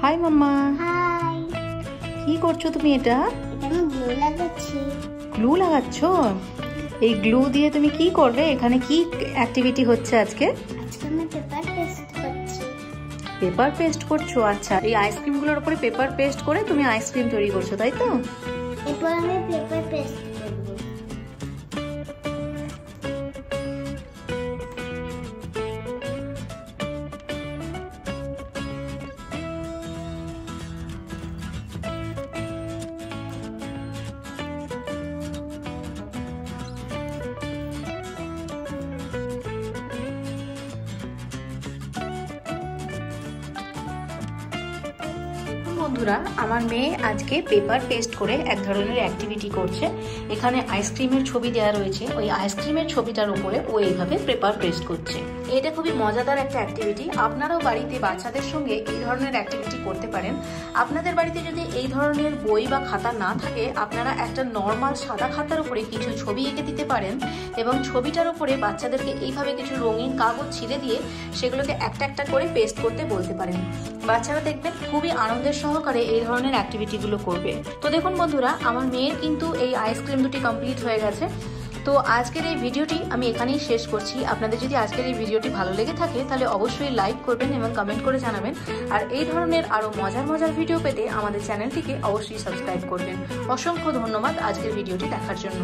High মাম্মা। High. কি করছো তুমি? এটা আমি গ্লু লাগাচ্ছি। গ্লু লাগাচ্ছো? এই গ্লু দিয়ে তুমি কি করবে? এখানে কি অ্যাক্টিভিটি হচ্ছে আজকে? আজকে আমি পেপার পেস্ট করছি। পেপার পেস্ট করছো? আচ্ছা, এই আইসক্রিমগুলোর উপরে পেপার পেস্ট করে তুমি আইসক্রিম তৈরি করছো, তাই তো? এরপর আমি পেপার পেস্ট করব। বন্ধুরা, আমার মেয়ে আজকে পেপার পেস্ট করে এক ধরনের অ্যাক্টিভিটি করছে। এখানে আইসক্রিমের ছবি দেওয়া রয়েছে, ওই আইসক্রিমের ছবিটার উপরে ও এইভাবে পেপার পেস্ট করছে। এটা খুবই মজাদার একটা অ্যাক্টিভিটি। আপনারাও বাড়িতে বাচ্চাদের সঙ্গে এই ধরনের অ্যাক্টিভিটি করতে পারেন। আপনাদের বাড়িতে যদি এই ধরনের বই বা খাতা না থাকে, আপনারা একটা নর্মাল সাদা খাতার উপরে কিছু ছবি এঁকে দিতে পারেন এবং ছবিটার উপরে বাচ্চাদেরকে এইভাবে কিছু রঙিন কাগজ ছিঁড়ে দিয়ে সেগুলোকে একটা একটা করে পেস্ট করতে বলতে পারেন। বাচ্চারা দেখবেন খুবই আনন্দের সহকারে এই ধরনের অ্যাক্টিভিটিগুলো করবে। তো দেখুন বন্ধুরা, আমার মেয়ের কিন্তু এই আইসক্রিম দুটি কমপ্লিট হয়ে গেছে। তো আজকের এই ভিডিওটি আমি এখানেই শেষ করছি। আপনাদের যদি আজকের এই ভিডিওটি ভালো লেগে থাকে তাহলে অবশ্যই লাইক করবেন এবং কমেন্ট করে জানাবেন। আর এই ধরনের আরও মজার মজার ভিডিও পেতে আমাদের চ্যানেলটিকে অবশ্যই সাবস্ক্রাইব করবেন। অসংখ্য ধন্যবাদ আজকের ভিডিওটি দেখার জন্য।